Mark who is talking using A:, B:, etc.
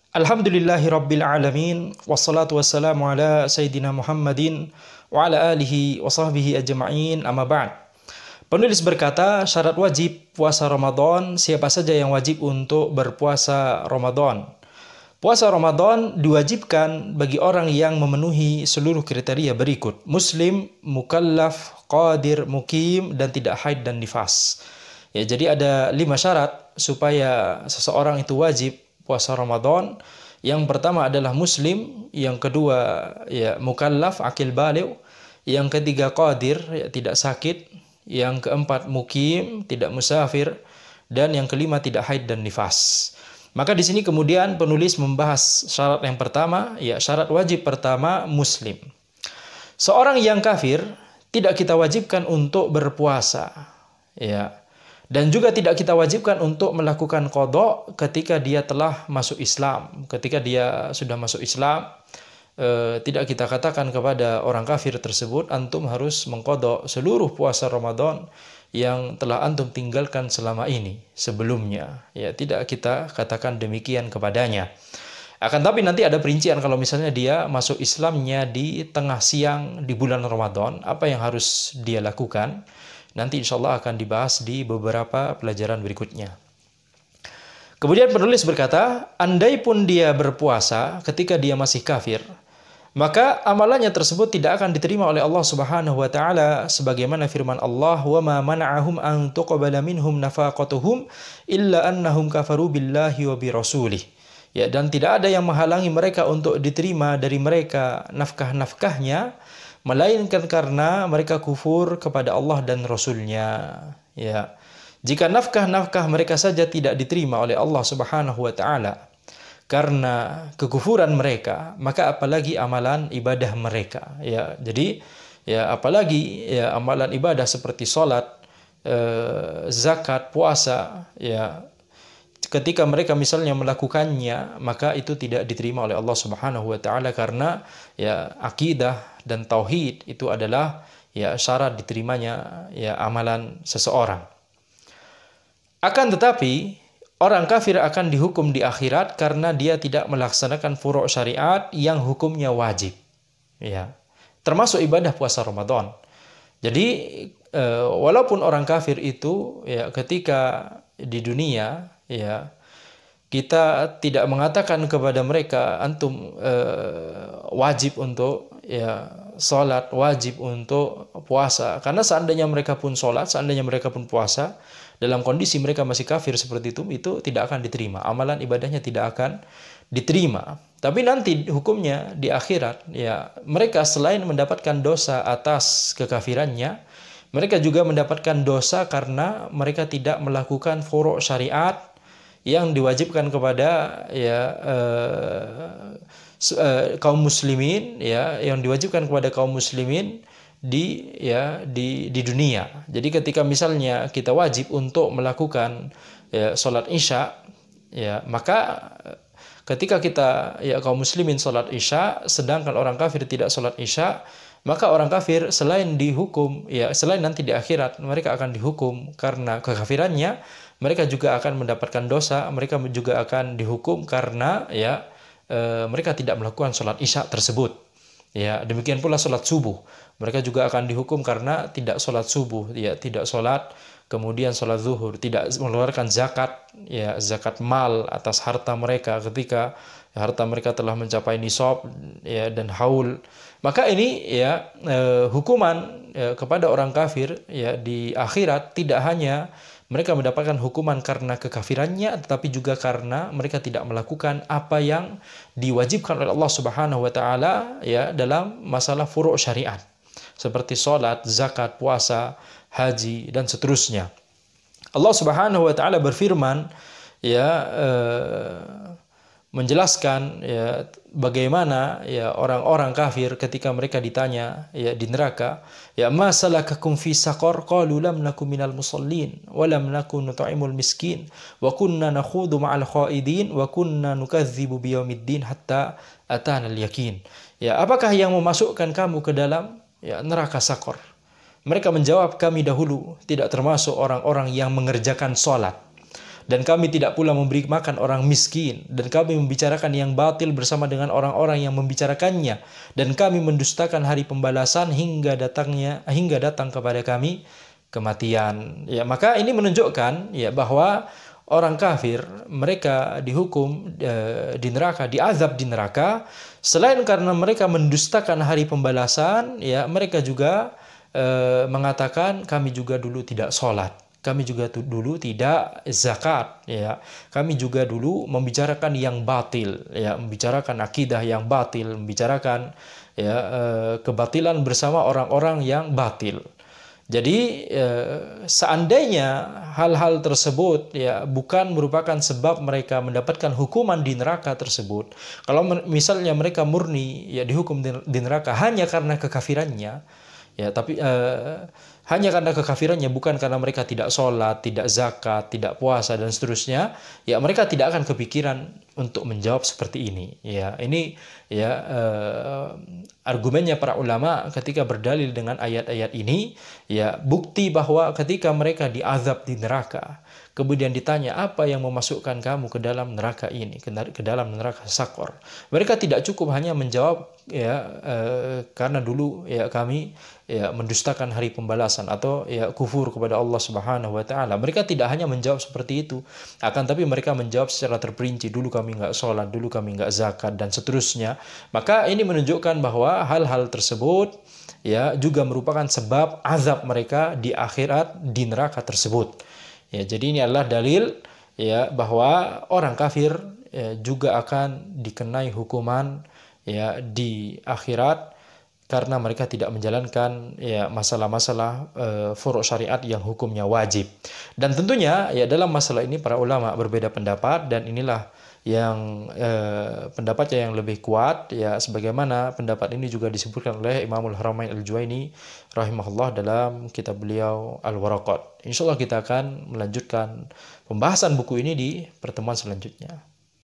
A: Alhamdulillahi Rabbil Alamin. Wassalatu wassalamu ala Sayyidina Muhammadin wa ala alihi wa sahbihi ajma'in, amma ba'd. Penulis berkata, syarat wajib puasa Ramadan, siapa saja yang wajib untuk berpuasa Ramadan. Puasa Ramadan diwajibkan bagi orang yang memenuhi seluruh kriteria berikut: Muslim, mukallaf, qadir, mukim, dan tidak haid dan nifas. Ya, jadi ada 5 syarat supaya seseorang itu wajib puasa Ramadan. Yang pertama adalah Muslim, yang kedua ya mukallaf, akil baligh, yang ketiga qadir, ya, tidak sakit, yang keempat mukim, tidak musafir, dan yang kelima tidak haid dan nifas. Maka di sini kemudian penulis membahas syarat yang pertama, ya syarat wajib pertama Muslim. Seorang yang kafir tidak kita wajibkan untuk berpuasa, ya. Dan juga tidak kita wajibkan untuk melakukan qadha ketika dia telah masuk Islam. Ketika dia sudah masuk Islam, tidak kita katakan kepada orang kafir tersebut, antum harus mengqadha seluruh puasa Ramadan yang telah antum tinggalkan selama ini sebelumnya. Ya, tidak kita katakan demikian kepadanya. Akan tapi nanti ada perincian kalau misalnya dia masuk Islamnya di tengah siang di bulan Ramadan, apa yang harus dia lakukan? Nanti insya Allah akan dibahas di beberapa pelajaran berikutnya. Kemudian penulis berkata, andai pun dia berpuasa ketika dia masih kafir, maka amalannya tersebut tidak akan diterima oleh Allah Subhanahu wa taala, sebagaimana firman Allah, "Wa ma mana'ahum an tuqbala minhum nafaqatuhum illa annahum kafaru billahi wa bi rasulih." Ya, dan tidak ada yang menghalangi mereka untuk diterima dari mereka nafkah-nafkahnya, melainkan karena mereka kufur kepada Allah dan Rasul-Nya. Ya. Jika nafkah-nafkah mereka saja tidak diterima oleh Allah Subhanahu wa taala karena kekufuran mereka, maka apalagi amalan ibadah mereka. Ya. Jadi ya apalagi ya amalan ibadah seperti salat, zakat, puasa, ya ketika mereka misalnya melakukannya, maka itu tidak diterima oleh Allah Subhanahu wa taala karena ya akidah dan tauhid itu adalah ya syarat diterimanya ya amalan seseorang. Akan tetapi orang kafir akan dihukum di akhirat karena dia tidak melaksanakan furu' syariat yang hukumnya wajib. Ya. Termasuk ibadah puasa Ramadan. Jadi walaupun orang kafir itu ya ketika di dunia ya kita tidak mengatakan kepada mereka antum wajib untuk ya salat, wajib untuk puasa, karena seandainya mereka pun salat, seandainya mereka pun puasa dalam kondisi mereka masih kafir seperti itu tidak akan diterima, amalan ibadahnya tidak akan diterima. Tapi nanti hukumnya di akhirat ya mereka selain mendapatkan dosa atas kekafirannya, mereka juga mendapatkan dosa karena mereka tidak melakukan furu' syariat yang diwajibkan kepada ya kaum muslimin, ya yang diwajibkan kepada kaum muslimin di dunia. Jadi ketika misalnya kita wajib untuk melakukan ya salat Isya, ya maka ketika kita ya kaum muslimin salat Isya sedangkan orang kafir tidak salat Isya, maka orang kafir selain dihukum ya selain nanti di akhirat mereka akan dihukum karena kekafirannya, mereka juga akan mendapatkan dosa, mereka juga akan dihukum karena ya mereka tidak melakukan sholat Isya tersebut. Ya, demikian pula sholat subuh. Mereka juga akan dihukum karena tidak sholat subuh, ya tidak sholat, kemudian sholat zuhur, tidak mengeluarkan zakat, ya zakat mal atas harta mereka ketika harta mereka telah mencapai nisab ya dan haul. Maka ini ya hukuman kepada orang kafir ya di akhirat tidak hanya mereka mendapatkan hukuman karena kekafirannya, tetapi juga karena mereka tidak melakukan apa yang diwajibkan oleh Allah Subhanahu wa taala ya dalam masalah furu' syariat seperti salat, zakat, puasa, haji dan seterusnya. Allah Subhanahu wa taala berfirman ya menjelaskan ya bagaimana ya orang-orang kafir ketika mereka ditanya ya di neraka, ya ma salakakum fi saqar qalu lam nakum minal musallin wa lam nakun nut'imul miskin wa kunna nakhudu ma'al khaidin wa kunna nukadzibu biyaumiddin hatta atana al-yaqin. Ya, apakah yang memasukkan kamu ke dalam ya neraka Saqar? Mereka menjawab, kami dahulu tidak termasuk orang-orang yang mengerjakan salat dan kami tidak pula memberi makan orang miskin, dan kami membicarakan yang batil bersama dengan orang-orang yang membicarakannya, dan kami mendustakan hari pembalasan hingga datang kepada kami kematian. Ya, maka ini menunjukkan ya bahwa orang kafir mereka dihukum di neraka, diazab di neraka, selain karena mereka mendustakan hari pembalasan, ya mereka juga mengatakan kami juga dulu tidak sholat, kami juga dulu tidak zakat, ya kami juga dulu membicarakan yang batil, ya membicarakan akidah yang batil, membicarakan ya kebatilan bersama orang-orang yang batil. Jadi seandainya hal-hal tersebut ya bukan merupakan sebab mereka mendapatkan hukuman di neraka tersebut, kalau misalnya mereka murni ya dihukum di neraka hanya karena kekafirannya, ya tapi hanya karena kekafirannya, bukan karena mereka tidak sholat, tidak zakat, tidak puasa dan seterusnya, ya mereka tidak akan kepikiran untuk menjawab seperti ini. Ya ini ya argumennya para ulama ketika berdalil dengan ayat-ayat ini, ya bukti bahwa ketika mereka diazab di neraka, kemudian ditanya apa yang memasukkan kamu ke dalam neraka ini, ke dalam neraka Sakor, mereka tidak cukup hanya menjawab ya karena dulu ya kami ya mendustakan hari pembalasan atau ya kufur kepada Allah Subhanahu wa taala. Mereka tidak hanya menjawab seperti itu, akan tapi mereka menjawab secara terperinci, dulu kami nggak sholat, dulu kami nggak zakat dan seterusnya. Maka ini menunjukkan bahwa hal-hal tersebut ya juga merupakan sebab azab mereka di akhirat di neraka tersebut. Ya, jadi ini adalah dalil ya bahwa orang kafir ya, juga akan dikenai hukuman ya di akhirat karena mereka tidak menjalankan ya masalah-masalah furu' syariat yang hukumnya wajib. Dan tentunya ya dalam masalah ini para ulama berbeda pendapat, dan inilah yang pendapatnya yang lebih kuat ya sebagaimana pendapat ini juga disebutkan oleh Imamul Haramain Al-Juwaini rahimahullah dalam kitab beliau Al-Waraqat. Insyaallah kita akan melanjutkan pembahasan buku ini di pertemuan selanjutnya.